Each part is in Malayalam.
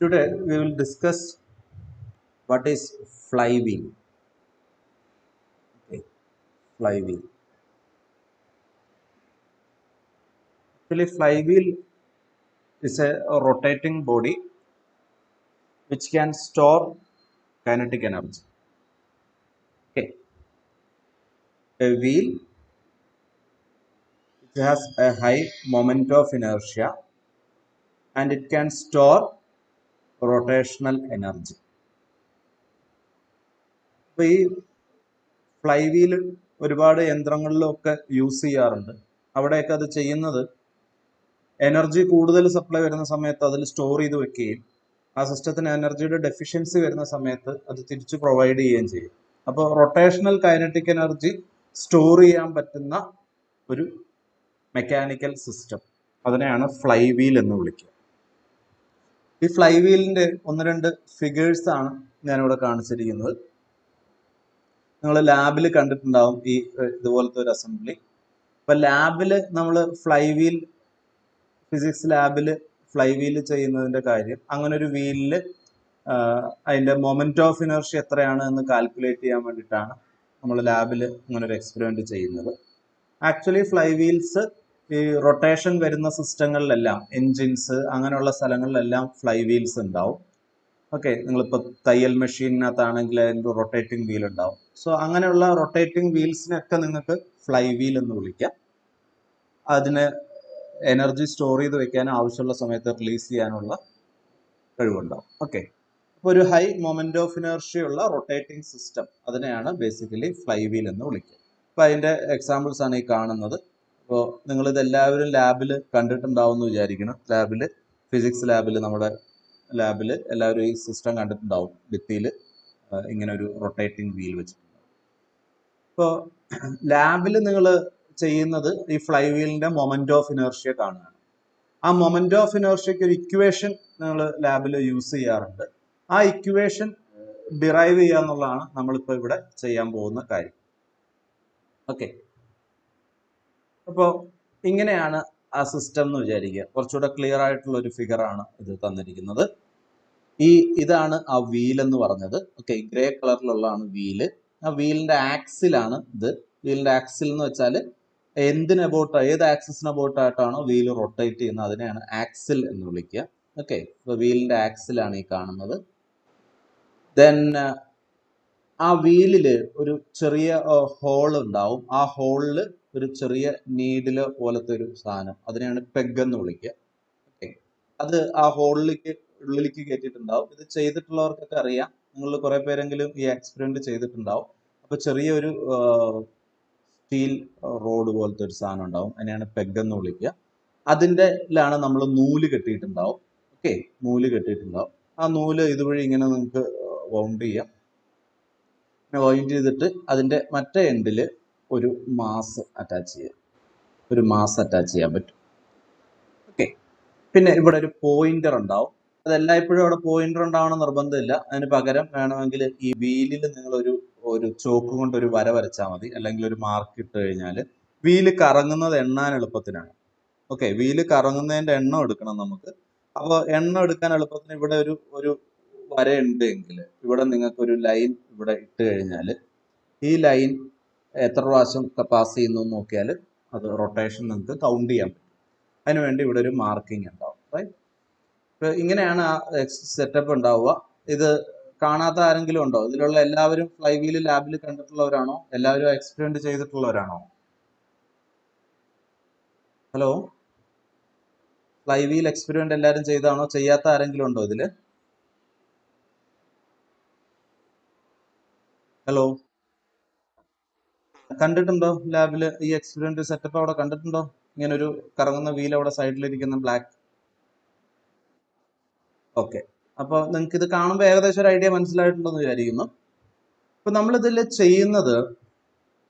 Today we will discuss what is flywheel. Okay, flywheel. Actually, flywheel is a rotating body which can store kinetic energy. Okay, a wheel which has a high moment of inertia and it can store rotational energy. അപ്പോൾ ഈ ഫ്ലൈ വീൽ ഒരുപാട് യന്ത്രങ്ങളിലൊക്കെ യൂസ് ചെയ്യാറുണ്ട്. അവിടെയൊക്കെ അത് ചെയ്യുന്നത് എനർജി കൂടുതൽ സപ്ലൈ വരുന്ന സമയത്ത് അതിൽ സ്റ്റോർ ചെയ്ത് വെക്കുകയും ആ സിസ്റ്റത്തിന് എനർജിയുടെ ഡെഫിഷ്യൻസി വരുന്ന സമയത്ത് അത് തിരിച്ചു പ്രൊവൈഡ് ചെയ്യുകയും ചെയ്യും. അപ്പോൾ റൊട്ടേഷണൽ കൈനറ്റിക് എനർജി സ്റ്റോർ ചെയ്യാൻ പറ്റുന്ന ഒരു മെക്കാനിക്കൽ സിസ്റ്റം, അതിനെയാണ് ഫ്ലൈ വീൽ എന്ന് വിളിക്കുക. ഈ ഫ്ലൈ വീലിന്റെ ഒന്ന് രണ്ട് ഫിഗേഴ്സ് ആണ് ഞാനിവിടെ കാണിച്ചിരിക്കുന്നത്. നിങ്ങൾ ലാബിൽ കണ്ടിട്ടുണ്ടാവും ഈ ഇതുപോലത്തെ ഒരു അസംബ്ലി. അപ്പൊ ലാബിൽ നമ്മൾ ഫ്ലൈ വീൽ, ഫിസിക്സ് ലാബിൽ ഫ്ലൈ വീല് ചെയ്യുന്നതിന്റെ കാര്യം, അങ്ങനെ ഒരു വീലില് അതിന്റെ മൊമെന്റ് ഓഫ് ഇനർഷ്യ എത്രയാണ് എന്ന് കാൽക്കുലേറ്റ് ചെയ്യാൻ വേണ്ടിയിട്ടാണ് നമ്മൾ ലാബിൽ അങ്ങനെ ഒരു എക്സ്പെരിമെന്റ് ചെയ്യുന്നത്. ആക്ച്വലി ഫ്ലൈ വീൽസ് ഈ റൊട്ടേഷൻ വരുന്ന സിസ്റ്റങ്ങളിലെല്ലാം, എൻജിൻസ് അങ്ങനെയുള്ള സ്ഥലങ്ങളിലെല്ലാം ഫ്ലൈ വീൽസ് ഉണ്ടാവും. ഓക്കെ, നിങ്ങളിപ്പോൾ തയ്യൽ മെഷീനകത്താണെങ്കിൽ അതിൻ്റെ റൊട്ടേറ്റിംഗ് വീൽ ഉണ്ടാവും. സോ അങ്ങനെയുള്ള റൊട്ടേറ്റിംഗ് വീൽസിനൊക്കെ നിങ്ങൾക്ക് ഫ്ലൈ വീൽ എന്ന് വിളിക്കാം. അതിന് എനർജി സ്റ്റോർ ചെയ്ത് വെക്കാൻ ആവശ്യമുള്ള സമയത്ത് റിലീസ് ചെയ്യാനുള്ള കഴിവുണ്ടാവും. ഓക്കെ, അപ്പോൾ ഒരു ഹൈ മൊമെന്റ് ഓഫ് ഇനർഷ്യ ഉള്ള റൊട്ടേറ്റിംഗ് സിസ്റ്റം, അതിനെയാണ് ബേസിക്കലി ഫ്ലൈ വീൽ എന്ന് വിളിക്കുക. അപ്പോൾ അതിൻ്റെ എക്സാമ്പിൾസ് ആണ് ഈ കാണുന്നത്. അപ്പോൾ നിങ്ങളിത് എല്ലാവരും ലാബിൽ കണ്ടിട്ടുണ്ടാവും എന്ന് വിചാരിക്കണം. ലാബിൽ, ഫിസിക്സ് ലാബിൽ, നമ്മുടെ ലാബിൽ എല്ലാവരും ഈ സിസ്റ്റം കണ്ടിട്ടുണ്ടാവും. ഭിത്തിയിൽ ഇങ്ങനെ ഒരു റൊട്ടേറ്റിംഗ് വീൽ വെച്ചിട്ടുണ്ടാവും. ഇപ്പോൾ ലാബിൽ നിങ്ങൾ ചെയ്യുന്നത് ഈ ഫ്ലൈ വീലിന്റെ മൊമെന്റ് ഓഫ് ഇനർഷ്യ കാണുകയാണ്. ആ മൊമെന്റ് ഓഫ് ഇനർഷ്യക്ക് ഒരു ഇക്വേഷൻ നിങ്ങൾ ലാബിൽ യൂസ് ചെയ്യാറുണ്ട്. ആ ഇക്വേഷൻ ഡിറൈവ് ചെയ്യുക എന്നുള്ളതാണ് നമ്മളിപ്പോൾ ഇവിടെ ചെയ്യാൻ പോകുന്ന കാര്യം. ഓക്കെ, അപ്പോൾ ഇങ്ങനെയാണ് ആ സിസ്റ്റം എന്ന് വിചാരിക്കുക. കുറച്ചുകൂടെ ക്ലിയർ ആയിട്ടുള്ള ഒരു ഫിഗർ ആണ് ഇത് തന്നിരിക്കുന്നത്. ഇതാണ് ആ വീൽ എന്ന് പറഞ്ഞത്. ഓക്കെ, ഗ്രേ കളറിലുള്ളതാണ് വീല്. ആ വീലിന്റെ ആക്സിലാണ് ഇത്. വീലിന്റെ ആക്സിൽ എന്ന് വെച്ചാൽ എന്തിന് അബൌട്ട്, ഏത് ആക്സിസിന് അബൌട്ട് ആയിട്ടാണോ വീല് റൊട്ടേറ്റ് ചെയ്യുന്നത് അതിനെയാണ് ആക്സിൽ എന്ന് വിളിക്കുക. ഓക്കെ, അപ്പോൾ വീലിന്റെ ആക്സിലാണ് ഈ കാണുന്നത്. ദെൻ ആ വീലില് ഒരു ചെറിയ ഹോൾ ഉണ്ടാവും. ആ ഹോളില് ഒരു ചെറിയ നീഡില് പോലത്തെ ഒരു സാധനം, അതിനെയാണ് പെഗ് എന്ന് വിളിക്കുക. ഓക്കെ, അത് ആ ഹോളിലേക്ക് ഉള്ളിലേക്ക് കയറ്റിയിട്ടുണ്ടാവും. ഇത് ചെയ്തിട്ടുള്ളവർക്കൊക്കെ അറിയാം. നിങ്ങൾ കുറെ പേരെങ്കിലും ഈ എക്സ്പെരിമെന്റ് ചെയ്തിട്ടുണ്ടാവും. അപ്പൊ ചെറിയൊരു സ്റ്റീൽ റോഡ് പോലത്തെ ഒരു സാധനം ഉണ്ടാവും, അതിനെയാണ് പെഗ് എന്ന് വിളിക്കുക. അതിൻ്റെലാണ് നമ്മൾ നൂല് കെട്ടിയിട്ടുണ്ടാവും. ഓക്കെ, നൂല് കെട്ടിയിട്ടുണ്ടാവും. ആ നൂല് ഇതുവഴി ഇങ്ങനെ നിങ്ങൾക്ക് വൗണ്ട് ചെയ്യാം. വൗണ്ട് ചെയ്തിട്ട് അതിൻ്റെ മറ്റേ എൻഡിൽ ഒരു മാസ് അറ്റാച്ച് ചെയ്യാം. ഒരു മാസ് അറ്റാച്ച് ചെയ്യാൻ പറ്റും. ഓക്കെ, പിന്നെ ഇവിടെ ഒരു പോയിന്റർ ഉണ്ടാവും. അതെല്ലായ്പ്പോഴും അവിടെ പോയിന്റർ ഉണ്ടാവണം നിർബന്ധമില്ല. അതിന് പകരം വേണമെങ്കിൽ ഈ വീലിൽ നിങ്ങൾ ഒരു ചോക്ക് കൊണ്ട് ഒരു വര വരച്ചാൽ മതി, അല്ലെങ്കിൽ ഒരു മാർക്ക് ഇട്ട് കഴിഞ്ഞാൽ വീല് കറങ്ങുന്നത് എണ്ണാൻ എളുപ്പത്തിനാണ്. ഓക്കെ, വീല് കറങ്ങുന്നതിന്റെ എണ്ണം എടുക്കണം നമുക്ക്. അപ്പോൾ എണ്ണം എടുക്കാൻ എളുപ്പത്തിന് ഇവിടെ ഒരു വര ഉണ്ട് എങ്കിൽ ഇവിടെ നിങ്ങൾക്ക് ഒരു ലൈൻ ഇവിടെ ഇട്ട് കഴിഞ്ഞാൽ ഈ ലൈൻ എത്ര പ്രാവശ്യം പാസ് ചെയ്യുന്നു നോക്കിയാൽ അത് റൊട്ടേഷൻ നിങ്ങൾക്ക് കൗണ്ട് ചെയ്യാൻ പറ്റും. അതിനുവേണ്ടി ഇവിടെ ഒരു മാർക്കിംഗ് ഉണ്ടാവും. റൈറ്റ്, ഇങ്ങനെയാണ് ആ സെറ്റപ്പ് ഉണ്ടാവുക. ഇത് കാണാത്ത ആരെങ്കിലും ഉണ്ടോ? ഇതിലുള്ള എല്ലാവരും ഫ്ലൈ വീല് ലാബിൽ കണ്ടിട്ടുള്ളവരാണോ? എല്ലാവരും എക്സ്പെരിമെന്റ് ചെയ്തിട്ടുള്ളവരാണോ? ഹലോ, ഫ്ലൈ വീൽ എക്സ്പെരിമെന്റ് എല്ലാവരും ചെയ്താണോ? ചെയ്യാത്ത ആരെങ്കിലും ഉണ്ടോ ഇതില്? ഹലോ, കണ്ടിട്ടുണ്ടോ ലാബില് ഈ എക്സ്പെരിമെന്റ് സെറ്റപ്പ് അവിടെ കണ്ടിട്ടുണ്ടോ? ഇങ്ങനെ ഒരു കറങ്ങുന്ന വീൽ അവിടെ സൈഡിലിരിക്കുന്ന ബ്ലാക്ക്. ഓക്കെ, അപ്പൊ നിങ്ങൾക്ക് ഇത് കാണുമ്പോൾ ഏകദേശം ഒരു ഐഡിയ മനസ്സിലായിട്ടുണ്ടെന്ന് വിചാരിക്കുന്നു. അപ്പൊ നമ്മൾ ഇതിൽ ചെയ്യുന്നത്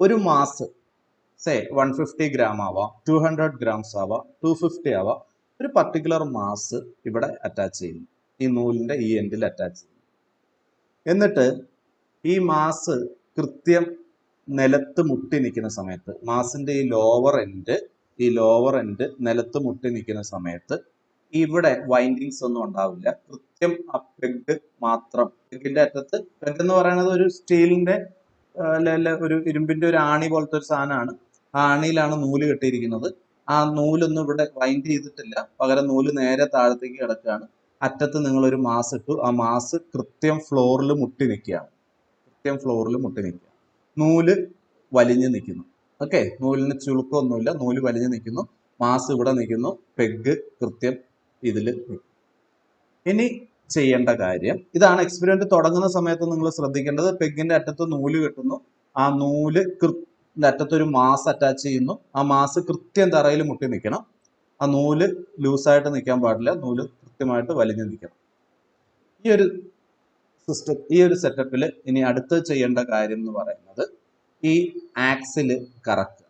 ഒരു മാസ്, സേ 150 ഗ്രാം ആവാം, 200 ഗ്രാംസ് ആവാം, 250 ആവാം, ഒരു പർട്ടിക്കുലർ മാസ് ഇവിടെ അറ്റാച്ച് ചെയ്യുന്നു. ഈ നൂലിന്റെ ഈ എൻഡിൽ അറ്റാച്ച് ചെയ്യുന്നു. എന്നിട്ട് ഈ മാസ് കൃത്യം നിലത്ത് മുട്ടി നിൽക്കുന്ന സമയത്ത്, മാസിന്റെ ഈ ലോവർ എൻഡ് നിലത്ത് മുട്ടി നിൽക്കുന്ന സമയത്ത് ഇവിടെ വൈൻഡിങ്സ് ഒന്നും ഉണ്ടാവില്ല. കൃത്യം ആ പെഗ് മാത്രം, പെഗിന്റെ അറ്റത്ത്, പെഗ് എന്ന് പറയുന്നത് ഒരു സ്റ്റീലിന്റെ ഒരു ഇരുമ്പിന്റെ ഒരു ആണി പോലത്തെ ഒരു സാധനമാണ്. ആ ആണിയിലാണ് നൂല് കെട്ടിയിരിക്കുന്നത്. ആ നൂലൊന്നും ഇവിടെ വൈൻഡ് ചെയ്തിട്ടില്ല, പകരം നൂല് നേരെ താഴത്തേക്ക് കിടക്കുകയാണ്. അറ്റത്ത് നിങ്ങൾ ഒരു മാസ് ഇട്ടു, ആ മാസ് കൃത്യം ഫ്ലോറിൽ മുട്ടി നിൽക്കുകയാണ്. കൃത്യം ഫ്ലോറിൽ മുട്ടി നിൽക്കുക, നൂല് വലിഞ്ഞു നിൽക്കുന്നു. ഓക്കെ, നൂലിന് ചുളുക്കമൊന്നുമില്ല, നൂല് വലിഞ്ഞു നിൽക്കുന്നു, മാസ് ഇവിടെ നിൽക്കുന്നു, പെഗ് കൃത്യം ഇതിൽ നിൽക്കും. ഇനി ചെയ്യേണ്ട കാര്യം ഇതാണ്. എക്സ്പെരിമെന്റ് തുടങ്ങുന്ന സമയത്ത് നിങ്ങൾ ശ്രദ്ധിക്കേണ്ടത്, പെഗിന്റെ അറ്റത്ത് നൂല് കെട്ടുന്നു, ആ നൂല് അറ്റത്തൊരു മാസ് അറ്റാച്ച് ചെയ്യുന്നു, ആ മാസ് കൃത്യം തറയിൽ മുട്ടി നിൽക്കണം. ആ നൂല് ലൂസായിട്ട് നിൽക്കാൻ പാടില്ല, നൂല് കൃത്യമായിട്ട് വലിഞ്ഞു നിൽക്കണം. ഈ ഒരു സെറ്റപ്പിൽ ഇനി അടുത്ത് ചെയ്യേണ്ട കാര്യം എന്ന് പറയുന്നത് ഈ ആക്സില് കറക്കുക.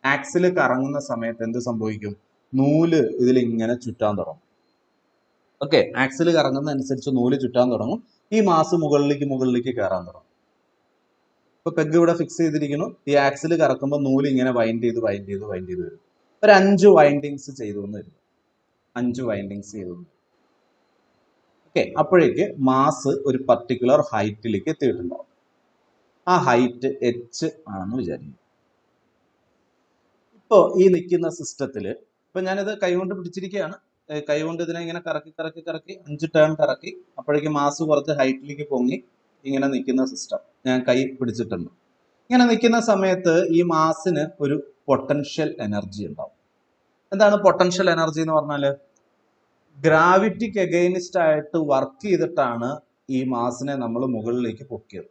ആക്സില് കറങ്ങുന്ന സമയത്ത് എന്ത് സംഭവിക്കും? നൂല് ഇതിൽ ഇങ്ങനെ ചുറ്റാൻ തുടങ്ങും. ഓക്കെ, ആക്സിൽ കറങ്ങുന്ന അനുസരിച്ച് നൂല് ചുറ്റാൻ തുടങ്ങും. ഈ മാസ് മുകളിലേക്ക് കയറാൻ തുടങ്ങും. ഇപ്പൊ പെഗ് ഇവിടെ ഫിക്സ് ചെയ്തിരിക്കുന്നു, ഈ ആക്സിൽ കറക്കുമ്പോൾ നൂല് ഇങ്ങനെ വൈൻഡ് ചെയ്ത് വരും. ഒരു 5 വൈൻഡിങ്സ് ചെയ്തു എന്ന് വരും. 5 വൈൻഡിങ്സ് ചെയ്തു. ഓക്കെ, അപ്പോഴേക്ക് മാസ് ഒരു പർട്ടിക്കുലർ ഹൈറ്റിലേക്ക് എത്തിയിട്ടുണ്ടാവും. ആ ഹൈറ്റ് h ആണെന്ന് വിചാരിക്കും. ഇപ്പോ ഈ നിൽക്കുന്ന സിസ്റ്റത്തില് ഇപ്പൊ ഞാനിത് കൈകൊണ്ട് പിടിച്ചിരിക്കുകയാണ്. കൈകൊണ്ട് ഇതിനെ ഇങ്ങനെ കറക്കി 5 ടേൺ കറക്കി, അപ്പോഴേക്കും മാസ് കുറച്ച് ഹൈറ്റിലേക്ക് പൊങ്ങി ഇങ്ങനെ നിൽക്കുന്ന സിസ്റ്റം ഞാൻ കൈ പിടിച്ചിട്ടുണ്ട്. ഇങ്ങനെ നിൽക്കുന്ന സമയത്ത് ഈ മാസിന് ഒരു പൊട്ടൻഷ്യൽ എനർജി ഉണ്ടാവും. എന്താണ് പൊട്ടൻഷ്യൽ എനർജി എന്ന് പറഞ്ഞാല്? ഗ്രാവിറ്റിക്ക് എഗെയിൻസ്റ്റ് ആയിട്ട് വർക്ക് ചെയ്തിട്ടാണ് ഈ മാസിനെ നമ്മൾ മുകളിലേക്ക് പൊക്കിയത്.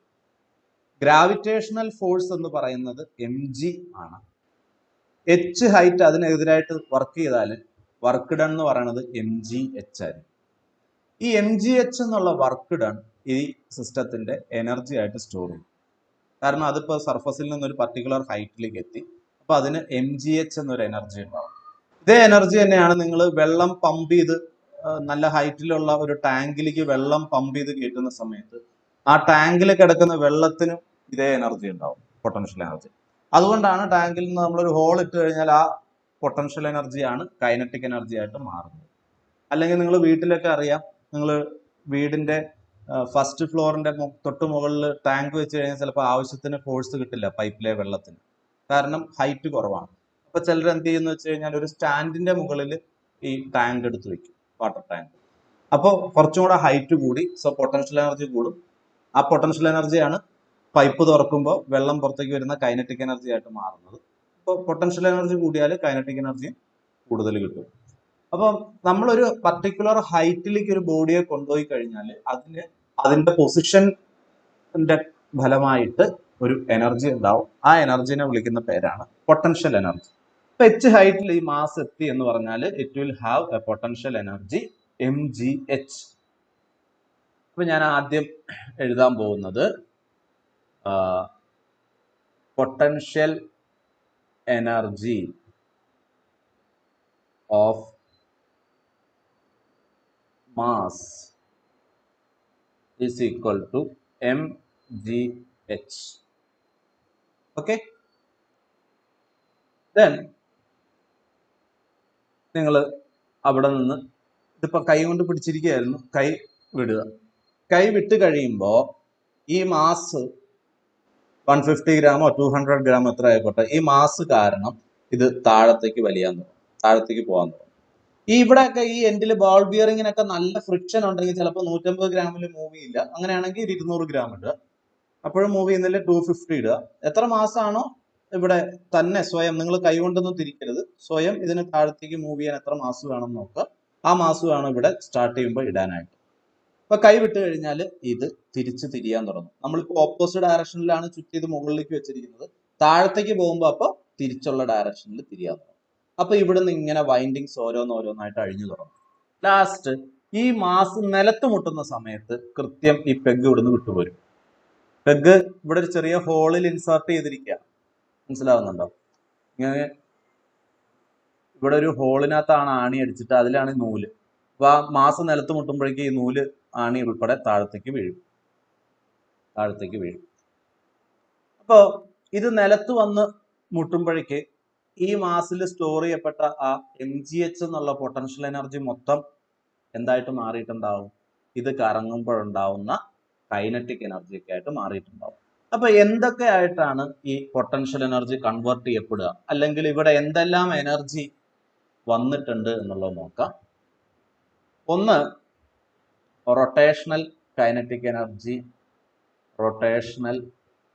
ഗ്രാവിറ്റേഷണൽ ഫോഴ്സ് എന്ന് പറയുന്നത് mg ആണ്. h ഹൈറ്റ് അതിനെതിരായിട്ട് വർക്ക് ചെയ്താൽ വർക്ക് ഡൺ എന്ന് പറയുന്നത് mgh ആയിരിക്കും. ഈ mgh എന്നുള്ള വർക്ക് ഡൺ ഈ സിസ്റ്റത്തിന്റെ എനർജി ആയിട്ട് സ്റ്റോർ ചെയ്യും. കാരണം അതിപ്പോ സർഫസിൽ നിന്നൊരു പർട്ടിക്കുലർ ഹൈറ്റിലേക്ക് എത്തി, അപ്പൊ അതിന് mgh എന്നൊരു എനർജി ഉണ്ടാവും. ഇതേ എനർജി തന്നെയാണ് നിങ്ങൾ വെള്ളം പമ്പ് ചെയ്ത് നല്ല ഹൈറ്റിലുള്ള ഒരു ടാങ്കിലേക്ക് വെള്ളം പമ്പ് ചെയ്ത് കയറ്റുന്ന സമയത്ത് ആ ടാങ്കിൽ കിടക്കുന്ന വെള്ളത്തിനും ഇതേ എനർജി ഉണ്ടാവും, പൊട്ടൻഷ്യൽ എനർജി. അതുകൊണ്ടാണ് ടാങ്കിൽ നിന്ന് നമ്മളൊരു ഹോൾ ഇട്ട് കഴിഞ്ഞാൽ ആ പൊട്ടൻഷ്യൽ എനർജിയാണ് കൈനറ്റിക് എനർജി ആയിട്ട് മാറുന്നത്. അല്ലെങ്കിൽ നിങ്ങൾ വീട്ടിലൊക്കെ അറിയാം, നിങ്ങൾ വീടിന്റെ ഫസ്റ്റ് ഫ്ലോറിന്റെ തൊട്ട് മുകളിൽ ടാങ്ക് വെച്ച് കഴിഞ്ഞാൽ ചിലപ്പോൾ ആവശ്യത്തിന് ഫോഴ്സ് കിട്ടില്ല പൈപ്പിലെ വെള്ളത്തിന്, കാരണം ഹൈറ്റ് കുറവാണ്. അപ്പൊ ചിലർ എന്ത് ചെയ്യുന്ന വെച്ച് കഴിഞ്ഞാൽ ഒരു സ്റ്റാൻഡിന്റെ മുകളിൽ ഈ ടാങ്ക് എടുത്ത് വെക്കും, വാട്ടർ ടാങ്ക്. അപ്പോൾ കുറച്ചും കൂടെ ഹൈറ്റ് കൂടി, സോ പൊട്ടൻഷ്യൽ എനർജി കൂടും. ആ പൊട്ടൻഷ്യൽ എനർജിയാണ് പൈപ്പ് തുറക്കുമ്പോൾ വെള്ളം പുറത്തേക്ക് വരുന്ന കൈനറ്റിക് എനർജി ആയിട്ട് മാറുന്നത്. അപ്പോൾ പൊട്ടൻഷ്യൽ എനർജി കൂടിയാൽ കൈനറ്റിക് എനർജി കൂടുതൽ കിട്ടും. അപ്പം നമ്മളൊരു പർട്ടിക്കുലർ ഹൈറ്റിലേക്ക് ഒരു ബോഡിയെ കൊണ്ടുപോയി കഴിഞ്ഞാൽ അതിന്റെ പൊസിഷന്റെ ഫലമായിട്ട് ഒരു എനർജി ഉണ്ടാവും. ആ എനർജിനെ വിളിക്കുന്ന പേരാണ് പൊട്ടൻഷ്യൽ എനർജി. ഇപ്പൊ h ഹൈറ്റിൽ ഈ മാസ് എത്തി എന്ന് പറഞ്ഞാൽ it will have A potential energy mgh. അപ്പൊ ഞാൻ ആദ്യം എഴുതാൻ പോകുന്നത് potential energy of mass is equal to mgh. Okay, then നിങ്ങൾ അവിടെ നിന്ന് ഇതിപ്പോ കൈ കൊണ്ട് പിടിച്ചിരിക്കുകയായിരുന്നു, കൈ വിടുക. കൈ വിട്ട് കഴിയുമ്പോൾ ഈ മാസ് 150 ഗ്രാമോ 200 ഗ്രാമോ എത്ര ആയിക്കോട്ടെ, ഈ മാസ് കാരണം ഇത് താഴത്തേക്ക് വലിയാൻ തുടങ്ങും, താഴത്തേക്ക് പോകാൻ തുടങ്ങും. ഈ ഇവിടെയൊക്കെ ഈ എൻഡിൽ ബോൾ ബിയറിങ്ങിനൊക്കെ നല്ല ഫ്രിക്ഷൻ ഉണ്ടെങ്കിൽ ചിലപ്പോൾ 150 ഗ്രാമിൽ മൂവ് ചെയ്യില്ല. അങ്ങനെയാണെങ്കിൽ 200 ഗ്രാം ഇടുക. അപ്പോഴും മൂവ് ചെയ്യുന്നില്ല 250 ഇടുക. എത്ര മാസമാണോ ഇവിടെ തന്നെ സ്വയം, നിങ്ങൾ കൈകൊണ്ടൊന്നും തിരിക്കരുത്, സ്വയം ഇതിന് താഴത്തേക്ക് മൂവ് ചെയ്യാൻ എത്ര മാസ് വേണം നോക്കുക. ആ മാസ് വേണം ഇവിടെ സ്റ്റാർട്ട് ചെയ്യുമ്പോൾ ഇടാനായിട്ട്. അപ്പൊ കൈ വിട്ട് കഴിഞ്ഞാൽ ഇത് തിരിച്ച് തിരിയാൻ തുടങ്ങും. നമ്മളിപ്പോ ഓപ്പോസിറ്റ് ഡയറക്ഷനിലാണ് ചുറ്റിയത് മുകളിലേക്ക് വെച്ചിരിക്കുന്നത്, താഴത്തേക്ക് പോകുമ്പോൾ അപ്പൊ തിരിച്ചുള്ള ഡയറക്ഷനിൽ തിരിയാൻ തുടങ്ങും. അപ്പൊ ഇവിടുന്ന് ഇങ്ങനെ വൈൻഡിങ്സ് ഓരോന്നോരോന്നായിട്ട് അഴിഞ്ഞു തുടങ്ങും. ലാസ്റ്റ് ഈ മാസ് നിലത്ത് മുട്ടുന്ന സമയത്ത് കൃത്യം ഈ പെഗ് ഇവിടുന്ന് വിട്ടുപോരും. പെഗ് ഇവിടെ ഒരു ചെറിയ ഹോളിൽ ഇൻസേർട്ട് ചെയ്തിരിക്കുക, മനസ്സിലാവുന്നുണ്ടോ? ഇങ്ങനെ ഇവിടെ ഒരു ഹോളിനകത്താണ് ആണി അടിച്ചിട്ട് അതിലാണ് നൂല്. അപ്പൊ ആ മാസ് നിലത്ത് മുട്ടുമ്പോഴേക്ക് ഈ നൂല് ആണി ഉൾപ്പെടെ താഴത്തേക്ക് വീഴും. അപ്പോ ഇത് നിലത്ത് വന്ന് മുട്ടുമ്പോഴേക്ക് ഈ മാസിൽ സ്റ്റോർ ചെയ്യപ്പെട്ട ആ mgh എന്നുള്ള പൊട്ടൻഷ്യൽ എനർജി മൊത്തം എന്തായിട്ട് മാറിയിട്ടുണ്ടാവും? ഇത് കറങ്ങുമ്പോഴുണ്ടാവുന്ന കൈനറ്റിക് എനർജി ഒക്കെ ആയിട്ട് മാറിയിട്ടുണ്ടാവും. അപ്പൊ എന്തൊക്കെ ആയിട്ടാണ് ഈ പൊട്ടൻഷ്യൽ എനർജി കൺവേർട്ട് ചെയ്യപ്പെടുക, അല്ലെങ്കിൽ ഇവിടെ എന്തെല്ലാം എനർജി വന്നിട്ടുണ്ട് എന്നുള്ളത് നോക്കാം. ഒന്ന്, rotational kinetic energy, rotational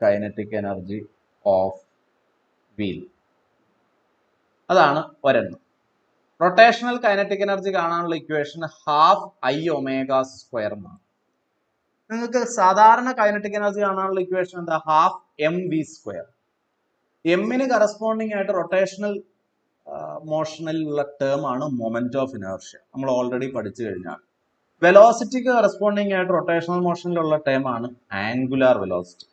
kinetic energy of wheel, അതാണ് ഒരെണ്ണം. റൊട്ടേഷണൽ കൈനറ്റിക് എനർജി കാണാനുള്ള equation half I omega square എന്നാണ്. നിങ്ങൾക്ക് സാധാരണ കൈനറ്റിക് എനർജി കാണാനുള്ള ഇക്വേഷൻ എന്താ? Half M V square. എമ്മിന് കറസ്പോണ്ടിങ് ആയിട്ട് റൊട്ടേഷണൽ മോഷനിലുള്ള ടേം ആണ് മൊമെന്റ് ഓഫ് ഇനേർഷ്യ, നമ്മൾ ഓൾറെഡി പഠിച്ചു കഴിഞ്ഞാണ്. വെലോസിറ്റിക്ക് കറസ്പോണ്ടിങ് ആയിട്ട് റൊട്ടേഷണൽ മോഷനിലുള്ള ടേം ആണ് angular velocity.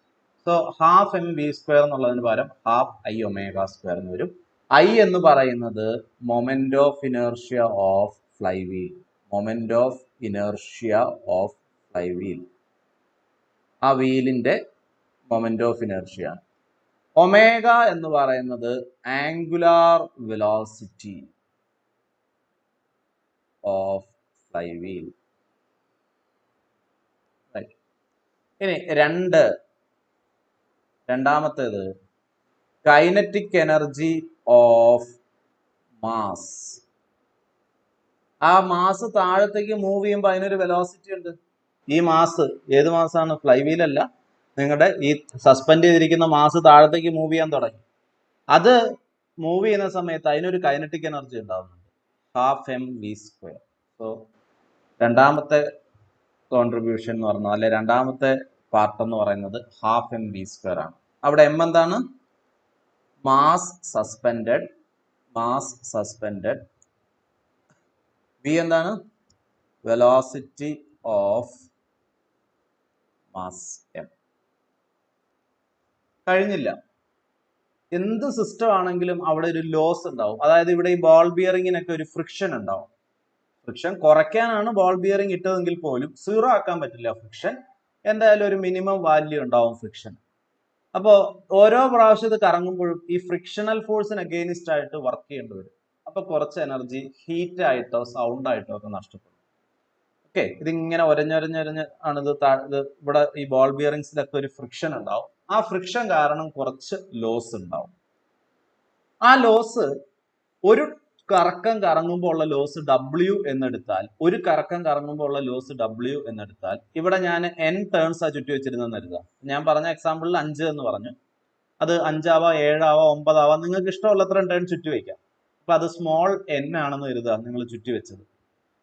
So half M V square എന്നുള്ളതിന് പകരം ഹാഫ് ഐ ഒമേഗ സ്ക്വയർ എന്ന് വരും. ഐ എന്ന് പറയുന്നത് moment of inertia of fly wheel, moment of inertia of fly wheel, ആ വീലിന്റെ മൊമെന്റ് ഓഫ് ഇനേർഷ്യ. ഒമേഗ എന്ന് പറയുന്നത് angular velocity of fly wheel. ഇനി രണ്ടാമത്തേത് കൈനറ്റിക് എനർജി ഓഫ് മാസ്. ആ മാസ് താഴത്തേക്ക് മൂവ് ചെയ്യുമ്പോൾ അതിനൊരു വെലോസിറ്റി ഉണ്ട്. ഈ മാസ് ഏത് മാസാണ്? ഫ്ലൈ വീൽ അല്ല, നിങ്ങളുടെ ഈ സസ്പെൻഡ് ചെയ്തിരിക്കുന്ന മാസ് താഴത്തേക്ക് മൂവ് ചെയ്യാൻ തുടങ്ങി. അത് മൂവ് ചെയ്യുന്ന സമയത്ത് അതിനൊരു കൈനറ്റിക് എനർജി ഉണ്ടാകുന്നുണ്ട്, half M V square. So രണ്ടാമത്തെ കോൺട്രിബ്യൂഷൻ എന്ന് പറഞ്ഞാൽ, അല്ലെ രണ്ടാമത്തെ പാർട്ട് എന്ന് പറയുന്നത് ഹാഫ് എം വി സ്ക്വയർ ആണ്. അവിടെ എം എന്താണ്? Mass suspended, mass suspended. V എന്താണ്? Velocity of mass m. കഴിഞ്ഞില്ല. എന്ത് സിസ്റ്റം ആണെങ്കിലും അവിടെ ഒരു ലോസ് ഉണ്ടാവും. അതായത് ഇവിടെ ഈ ബോൾ ബിയറിങ്ങിനൊക്കെ ഒരു ഫ്രിക്ഷൻ ഉണ്ടാവും. ഫ്രിക്ഷൻ കുറയ്ക്കാനാണ് ബോൾ ബിയറിംഗ് ഇട്ടതെങ്കിൽ പോലും സീറോ ആക്കാൻ പറ്റില്ല ഫ്രിക്ഷൻ. എന്തായാലും ഒരു മിനിമം വാല്യൂ ഉണ്ടാവും ഫ്രിക്ഷൻ. അപ്പോൾ ഓരോ പ്രാവശ്യം ഇത് കറങ്ങുമ്പോഴും ഈ ഫ്രിക്ഷണൽ ഫോഴ്സിന് അഗെയിൻസ്റ്റ് ആയിട്ട് വർക്ക് ചെയ്യേണ്ടി വരും. അപ്പൊ കുറച്ച് എനർജി ഹീറ്റ് ആയിട്ടോ സൗണ്ട് ആയിട്ടോ ഒക്കെ നഷ്ടപ്പെടും. ഓക്കെ, ഇതിങ്ങനെ ഒരഞ്ഞൊരഞ്ഞൊരഞ്ഞ് ആണ് ഇത് ഇവിടെ ഈ ബോൾ ബിയറിംഗ്സിലൊക്കെ ഒരു ഫ്രിക്ഷൻ ഉണ്ടാവും. ആ ഫ്രിക്ഷൻ കാരണം കുറച്ച് ലോസ് ഉണ്ടാവും. ആ ലോസ് ഒരു കറക്കം കറങ്ങുമ്പോൾ ഉള്ള ലോസ് W എന്നെടുത്താൽ, ഒരു കറക്കം കറങ്ങുമ്പോൾ ഉള്ള ലോസ് W എന്നെടുത്താൽ, ഇവിടെ ഞാൻ n ടേൺസ് ആ ചുറ്റി വെച്ചിരുന്നെന്ന് എഴുതാം. ഞാൻ പറഞ്ഞ എക്സാമ്പിളിൽ 5 എന്ന് പറഞ്ഞു, അത് 5 ആവാം, 7 ആവാം, 9 ആവാം, നിങ്ങൾക്ക് ഇഷ്ടമുള്ളത്ര ടേൺ ചുറ്റി വയ്ക്കാം. അപ്പൊ അത് സ്മോൾ n ആണെന്ന് കരുതുക നിങ്ങൾ ചുറ്റി വെച്ചത്.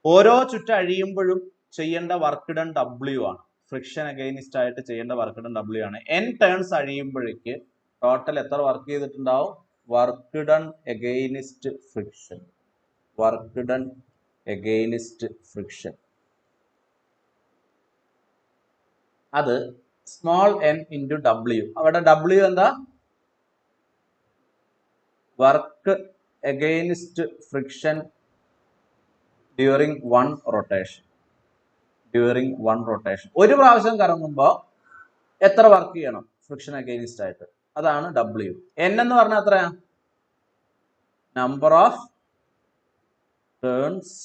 ഓരോ ചുറ്റ അഴിയുമ്പോഴും ചെയ്യേണ്ട വർക്ക് ഡൺ W ആണ്. ഫ്രിക്ഷൻ അഗെയിൻസ്റ്റ് ആയിട്ട് ചെയ്യേണ്ട വർക്ക് ഡൺ W ആണ്. n ടേൺസ് അഴിയുമ്പോഴേക്ക് ടോട്ടൽ എത്ര വർക്ക് ചെയ്തിട്ടുണ്ടാവും? Work done against friction, work done against friction, അത് സ്മോൾ n ഇൻറ്റു W. അവിടെ W എന്താ? Work against friction during one rotation, during one rotation. ഒരു പ്രാവശ്യം കറങ്ങുമ്പോൾ എത്ര വർക്ക് ചെയ്യണം ഫ്രിക്ഷൻ അഗെയിൻസ്റ്റ് ആയിട്ട്? അതാണ് W. n എന്ന് പറഞ്ഞാൽ എത്രയാ? Number of turns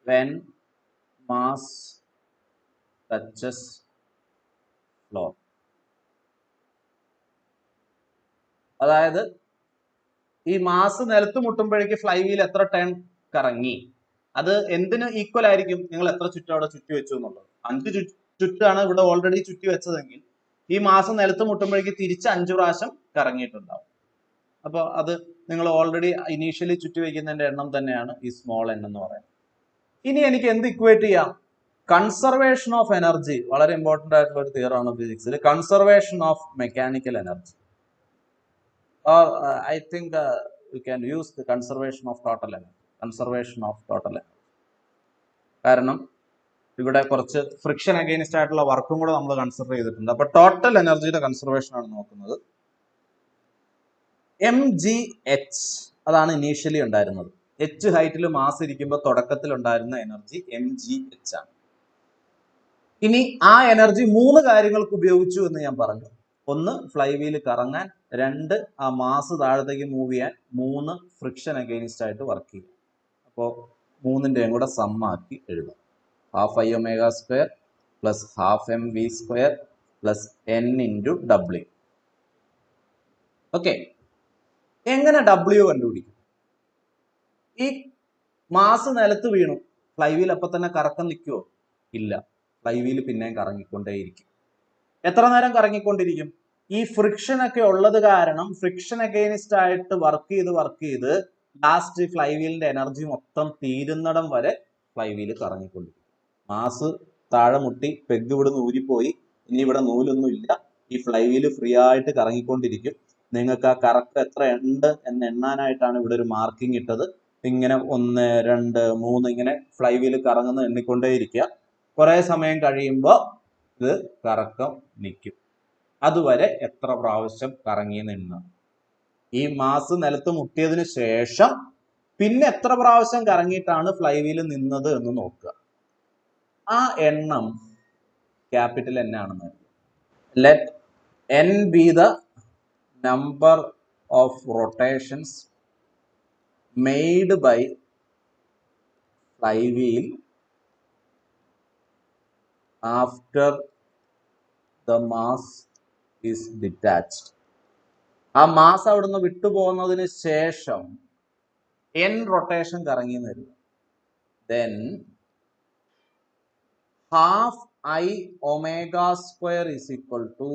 when mass touches floor. അതായത് ഈ മാസ് നിലത്ത് മുട്ടുമ്പോഴേക്ക് ഫ്ലൈ വീൽ എത്ര ടേൺ കറങ്ങി, അത് എന്തിന് ഈക്വൽ ആയിരിക്കും? നിങ്ങൾ എത്ര ചുറ്റും അവിടെ ചുറ്റി വെച്ചു എന്നുള്ളത്. 5 ചുറ്റാണ് ഇവിടെ ഓൾറെഡി ചുറ്റി വെച്ചതെങ്കിൽ ഈ മാസം നിലത്ത് മുട്ടുമ്പോഴേക്ക് തിരിച്ച് 5 പ്രാവശ്യം കറങ്ങിയിട്ടുണ്ടാവും. അപ്പോൾ അത് നിങ്ങൾ ഓൾറെഡി ഇനീഷ്യലി ചുറ്റി വയ്ക്കുന്നതിന്റെ എണ്ണം തന്നെയാണ് ഈ സ്മോൾ n എന്ന് പറയുന്നത്. ഇനി എനിക്ക് എന്ത് ഇക്വേറ്റ് ചെയ്യാം? കൺസർവേഷൻ ഓഫ് എനർജി, വളരെ ഇമ്പോർട്ടന്റ് ആയിട്ടുള്ള ഒരു തിയറാണ് ഫിസിക്സിൽ, conservation of mechanical energy. Or I think you can use the conservation of total energy, conservation of total energy. കാരണം ഇവിടെ കുറച്ച് ഫ്രിക്ഷൻ അഗെയിൻസ്റ്റ് ആയിട്ടുള്ള വർക്കും കൂടെ നമ്മൾ കൺസിഡർ ചെയ്തിട്ടുണ്ട്. അപ്പൊ ടോട്ടൽ എനർജിയുടെ കൺസർവേഷൻ ആണ് നോക്കുന്നത്. mgh അതാണ് ഇനീഷ്യലി ഉണ്ടായിരുന്നത്. h ഹൈറ്റിൽ മാസ് ഇരിക്കുമ്പോൾ തുടക്കത്തിൽ ഉണ്ടായിരുന്ന എനർജി mgh ആണ്. ഇനി ആ എനർജി 3 കാര്യങ്ങൾക്ക് ഉപയോഗിച്ചു എന്ന് ഞാൻ പറഞ്ഞു. ഒന്ന് ഫ്ലൈ വീല് കറങ്ങാൻ, രണ്ട് ആ മാസ് താഴത്തേക്ക് മൂവ് ചെയ്യാൻ, മൂന്ന് ഫ്രിക്ഷൻ അഗെയിൻസ്റ്റ് ആയിട്ട് വർക്ക് ചെയ്യും. അപ്പോൾ മൂന്നിൻ്റെയും കൂടെ സമ്മാക്കി എഴുതാം. Half I omega square plus half M V square plus n into ഡബ്ല്യു. ഓക്കെ, എങ്ങനെ ഡബ്ല്യു കണ്ടുപിടിക്കും? ഈ മാസ് നിലത്ത് വീണു, ഫ്ലൈ വീൽ അപ്പൊ തന്നെ കറക്കം നിൽക്കുമോ? ഇല്ല, ഫ്ലൈ വീൽ പിന്നെയും കറങ്ങിക്കൊണ്ടേയിരിക്കും. എത്ര നേരം കറങ്ങിക്കൊണ്ടിരിക്കും? ഈ ഫ്രിക്ഷൻ ഒക്കെ ഉള്ളത് കാരണം ഫ്രിക്ഷൻ അഗെയിൻസ്റ്റ് ആയിട്ട് വർക്ക് ചെയ്ത് ലാസ്റ്റ് ഫ്ലൈ വീലിന്റെ എനർജി മൊത്തം തീരുന്നിടം വരെ ഫ്ലൈ വീല് കറങ്ങിക്കൊണ്ടിരിക്കും. മാസ് താഴെ മുട്ടി, പെഗ് ഇവിടുന്ന് ഊരിപ്പോയി, ഇനി ഇവിടെ നൂലൊന്നും ഇല്ല, ഈ ഫ്ലൈ വീല് ഫ്രീ ആയിട്ട് കറങ്ങിക്കൊണ്ടിരിക്കും. നിങ്ങൾക്ക് ആ കറക്റ്റ് എത്ര ഉണ്ട് എന്ന് എണ്ണാനായിട്ടാണ് ഇവിടെ ഒരു മാർക്കിംഗ് ഇട്ടത്. ഇങ്ങനെ 1, 2, 3 ഇങ്ങനെ ഫ്ലൈ വീല് കറങ്ങുന്ന എണ്ണിക്കൊണ്ടേയിരിക്കുക. കുറെ സമയം കഴിയുമ്പോൾ ഇത് കറക്കം നിൽക്കും. അതുവരെ എത്ര പ്രാവശ്യം കറങ്ങിയെന്ന് എണ്ണുക. ഈ മാസ് നിലത്ത് മുട്ടിയതിന് ശേഷം പിന്നെ എത്ര പ്രാവശ്യം കറങ്ങിയിട്ടാണ് ഫ്ലൈ വീല് നിന്നത് എന്ന് നോക്കുക. ആ എണ്ണം ക്യാപിറ്റൽ N ആണെന്ന്. Let N be the number of rotations made by flywheel after the mass is detached. ആ മാസ് അവിടുന്ന് വിട്ടുപോകുന്നതിന് ശേഷം n റൊട്ടേഷൻ കറങ്ങി വരും. then half I omega square is equal to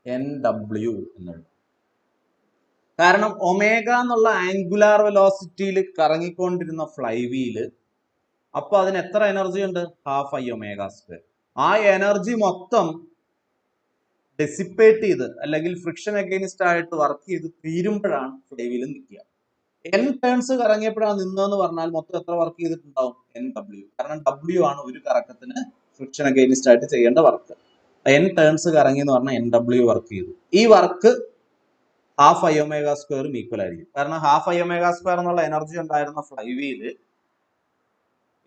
NW എന്നുള്ളത്. കാരണം ഒമേഗ എന്നുള്ള ആംഗുലാർ വെലോസിറ്റിയിൽ കറങ്ങിക്കൊണ്ടിരുന്ന ഫ്ലൈ വീല്, അപ്പൊ അതിന് എത്ര എനർജി ഉണ്ട്? Half I omega square. ആ എനർജി മൊത്തം ഡെസിപ്പേറ്റ് ചെയ്ത് അല്ലെങ്കിൽ ഫ്രിക്ഷൻ അഗെയിൻസ്റ്റ് ആയിട്ട് വർക്ക് ചെയ്ത് തീരുമ്പോഴാണ് ഫ്ലൈ വീല് നിൽക്കുക. n ടേൺസ് കറങ്ങിയപ്പോഴാണ് നിന്നതെന്ന് പറഞ്ഞാൽ മൊത്തം എത്ര വർക്ക് ചെയ്തിട്ടുണ്ടാവും? NW. കാരണം W ആണ് ഒരു കറക്കത്തിന് ഫ്രിക്ഷൻ അഗെയിൻസ്റ്റ് ആയിട്ട് ചെയ്യേണ്ട വർക്ക്. n ടേൺസ് കറങ്ങി എന്ന് പറഞ്ഞാൽ NW വർക്ക് ചെയ്തു. ഈ വർക്ക് ഹാഫ് ഐ ഒമേഗ സ്ക്വയറും ഈക്വൽ ആയിരിക്കും. കാരണം ഹാഫ് ഐ ഒമേഗ സ്ക്വയർ എന്നുള്ള എനർജി ഉണ്ടായിരുന്ന ഫ്ലൈ വീല്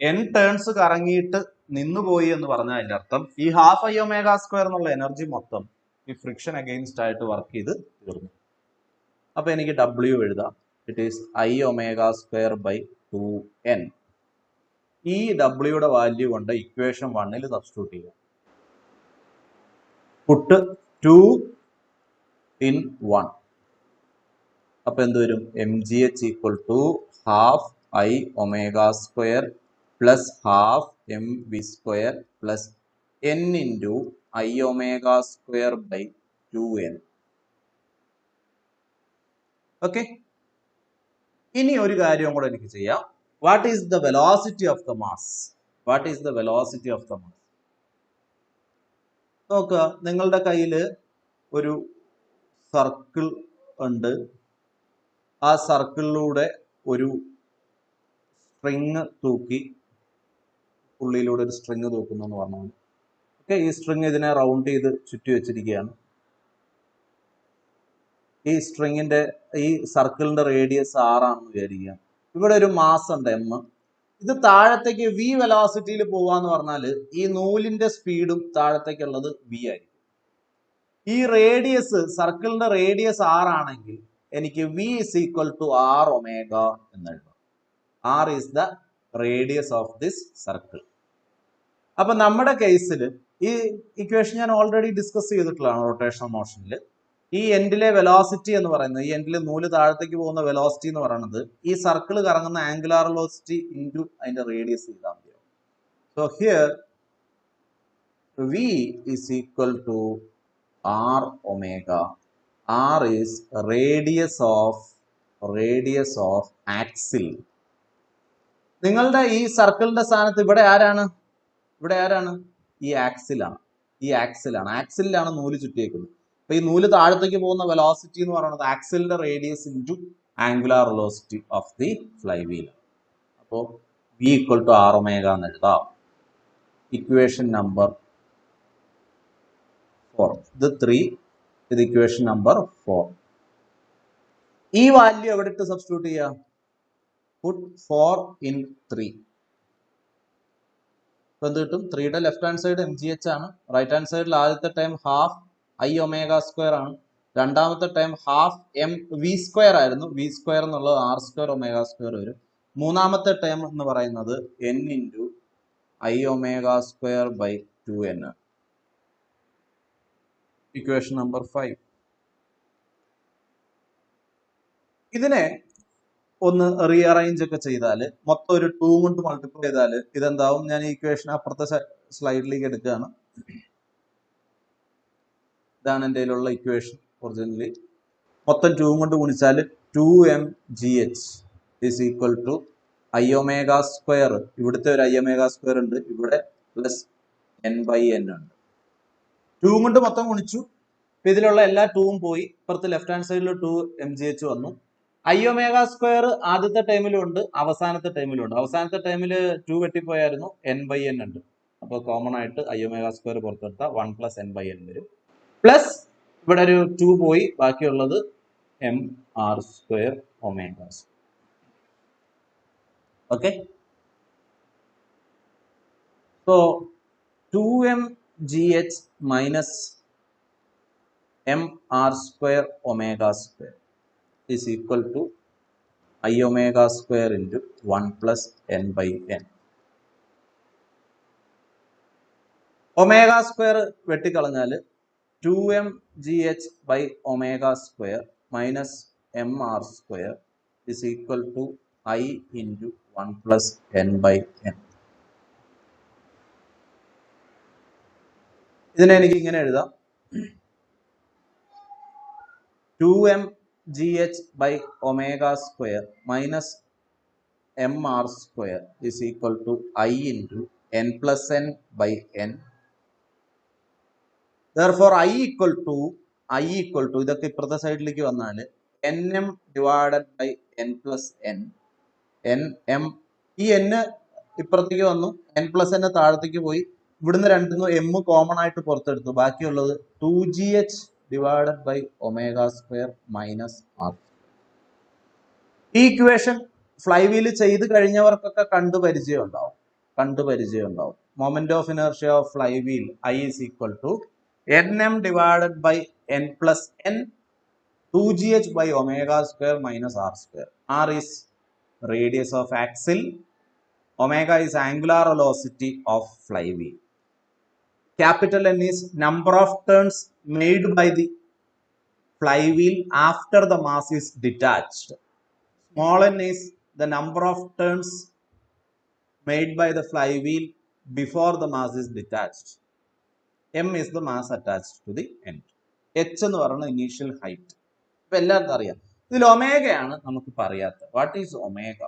n ടേൺസ് കറങ്ങിയിട്ട് നിന്നുപോയി എന്ന് പറഞ്ഞാൽ അതിന്റെ അർത്ഥം ഈ ഹാഫ് ഐ ഒമേഗ സ്ക്വയർ എന്നുള്ള എനർജി മൊത്തം ഈ ഫ്രിക്ഷൻ അഗെയിൻസ്റ്റ് ആയിട്ട് വർക്ക് ചെയ്ത് തീർന്നു. അപ്പൊ എനിക്ക് W എഴുതാം. It is I omega square by 2n. ഈ ഡബ്ല്യൂയുടെ വാല്യൂ കൊണ്ട് ഇക്വേഷൻ 1 സബ്സ്റ്റിറ്റ്യൂട്ട് ചെയ്യാം. Put 2 in 1. അപ്പൊ എന്ത് വരും? mgh equal to half I omega square plus half M V square plus n into I omega square by 2n. Okay, ഇനി ഒരു കാര്യം കൂടെ എനിക്ക് ചെയ്യാം. What is the velocity of the mass? What is the velocity of the mass? നോക്കുക, നിങ്ങളുടെ കയ്യിൽ ഒരു സർക്കിൾ ഉണ്ട്. ആ സർക്കിളിലൂടെ ഒരു സ്ട്രിങ് തൂക്കി, പുള്ളിയിലൂടെ ഒരു സ്ട്രിങ് തൂക്കുന്നു എന്ന് പറഞ്ഞാൽ ഓക്കെ, ഈ സ്ട്രിങ് ഇതിനെ റൗണ്ട് ചെയ്ത് ചുറ്റി വെച്ചിരിക്കുകയാണ്. ഈ സ്ട്രിങ്ങിന്റെ ഈ സർക്കിളിന്റെ റേഡിയസ് 6 ആണെന്ന് വിചാരിക്കുക. ഇവിടെ ഒരു മാസ് ഉണ്ട് m. ഇത് താഴത്തേക്ക് v വെലോസിറ്റിയിൽ പോവാന്ന് പറഞ്ഞാൽ ഈ നൂലിന്റെ സ്പീഡും താഴത്തേക്കുള്ളത് v ആയിരിക്കും. ഈ റേഡിയസ്, സർക്കിളിന്റെ റേഡിയസ് 6 ആണെങ്കിൽ എനിക്ക് v is equal to r omega എന്ന് എഴുതാം. r is the radius of this circle. അപ്പൊ നമ്മുടെ കേസിൽ ഈ ഇക്വേഷൻ ഞാൻ ഓൾറെഡി ഡിസ്കസ് ചെയ്തിട്ടുള്ളതാണ് റൊട്ടേഷണൽ മോഷനിൽ. ഈ എൻഡിലെ വെലോസിറ്റി എന്ന് പറയുന്നത്, ഈ എൻഡിലെ നൂല് താഴത്തേക്ക് പോകുന്ന വെലോസിറ്റി എന്ന് പറയുന്നത് ഈ സർക്കിൾ കറങ്ങുന്ന ആംഗുലാർ വെലോസിറ്റി ഇൻറ്റു അതിന്റെ റേഡിയസ് ചെയ്താൽ മതിയോ. So here v is equal to r omega. r is radius of axle. നിങ്ങളുടെ ഈ സർക്കിളിന്റെ സ്ഥാനത്ത് ഇവിടെ ആരാണ്? ഈ ആക്സിലാണ്. ആക്സിലാണ് നൂല് ചുറ്റിയേക്കുന്നത്. അപ്പൊ ഈ നൂല് താഴത്തേക്ക് പോകുന്ന വെലോസിറ്റി എന്ന് പറയുന്നത് ആക്സിലിന്റെ radius into angular velocity of the fly wheel. അപ്പോൾ v equal to r omega എന്ന് എഴുതാം. Equation number 4. ഇത് 3, ഇത് ഇക്വേഷൻ നമ്പർ 4. ഈ വാല്യൂ എവിടെ ഇട്ട് സബ്സ്റ്റിറ്റ്യൂട്ട് ചെയ്യാം? പുട്ട് 4 in 3. ഇപ്പൊ എന്ത് കിട്ടും? 3യുടെ ലെഫ്റ്റ് ഹാൻഡ് സൈഡ് mgh ആണ്, റൈറ്റ് ഹാൻഡ് സൈഡിൽ ആദ്യത്തെ time half I omega square ആണ്. രണ്ടാമത്തെ time half M V square ആയിരുന്നു. വി സ്ക്വയർ എന്നുള്ളത് ആർ സ്ക്വയർ ഒമേഗ സ്ക്വയർ വരും. മൂന്നാമത്തെ ടൈം എന്ന് പറയുന്നത് N into I omega square by 2n. Equation number 5. ഇതിനെ ഒന്ന് റീഅറേഞ്ച് ഒക്കെ ചെയ്താൽ മൊത്തം ഒരു 2 കൊണ്ട് മൾട്ടിപ്ലൈ ചെയ്താൽ ഇതെന്താവും? ഞാൻ ഈ ഇക്വേഷൻ അപ്പുറത്തെ സ്ലൈഡിലേക്ക് എടുക്കുകയാണ്. ഇതാണ് എൻ്റെ കയ്യിലുള്ള ഇക്വേഷൻ ഒറിജിനലി. മൊത്തം 2 കൊണ്ട് ഗുണിച്ചാൽ 2mgh is equal to I omega square. ഇവിടുത്തെ ഒരു ഐ ഒമേഗ സ്ക്വയർ ഉണ്ട്, ഇവിടെ പ്ലസ് n/n ഉണ്ട്. 2 കൊണ്ട് മൊത്തം ഗുണിച്ചു. ഇപ്പൊ ഇതിലുള്ള എല്ലാ 2ഉം പോയി. ഇപ്പുറത്ത് ലെഫ്റ്റ് ഹാൻഡ് സൈഡിൽ 2mgh വന്നു. ഐ ഒമേഗ സ്ക്വയർ ആദ്യത്തെ ടൈമിലും ഉണ്ട്, അവസാനത്തെ ടൈമിലും ഉണ്ട്. അവസാനത്തെ ടൈമിൽ 2 വെട്ടിപ്പോയായിരുന്നു, n/n ഉണ്ട്. അപ്പോൾ കോമൺ ആയിട്ട് ഐ ഒമേഗ സ്ക്വയർ പുറത്തെടുത്താൽ 1 + n/n വരും. പ്ലസ് ഇവിടെ ഒരു 2 പോയി, ബാക്കിയുള്ളത് m r square omega. Okay, so 2mgh minus m r square omega square is equal to I omega square into 1 + n/n. Omega square വെട്ടിക്കളഞ്ഞാൽ 2mgh by omega square minus m r square is equal to I into 1 + n/n. ഇതിനെ എനിക്ക് ഇങ്ങനെ എഴുതാം: 2mgh by omega square minus m r square is equal to I into n + n/n. Therefore I equal to ഇതൊക്കെ ഇപ്പുറത്തെ സൈഡിലേക്ക് വന്നാൽ nm divided by n + n. nm ഈ n ഇപ്പുറത്തേക്ക് വന്നു, n + n താഴത്തേക്ക് പോയി. ഇവിടുന്ന് രണ്ടിന്ന് m കോമൺ ആയിട്ട് പുറത്തെടുത്തു. ബാക്കിയുള്ളത് 2gh divided by omega square minus R. ഈ ഇക്വേഷൻ ഫ്ലൈ വീൽ ചെയ്ത് കഴിഞ്ഞവർക്കൊക്കെ കണ്ടുപരിചയം ഉണ്ടാവും. Moment of inertia of flywheel I is equal to nm divided by n plus n 2gh by omega square minus r square. R is radius of axle, omega is angular velocity of flywheel. Capital N is number of turns made by the flywheel after the mass is detached. Small n is the number of turns made by the flywheel before the mass is detached. M is the mass attached to the end. H എന്ന് പറയുന്നത് ഇനീഷ്യൽ ഹൈറ്റ്. ഇപ്പൊ എല്ലാവർക്കും അറിയാം. ഇതിൽ ഒമേഗയാണ് നമുക്ക് പറയാത്തത്. What is omega?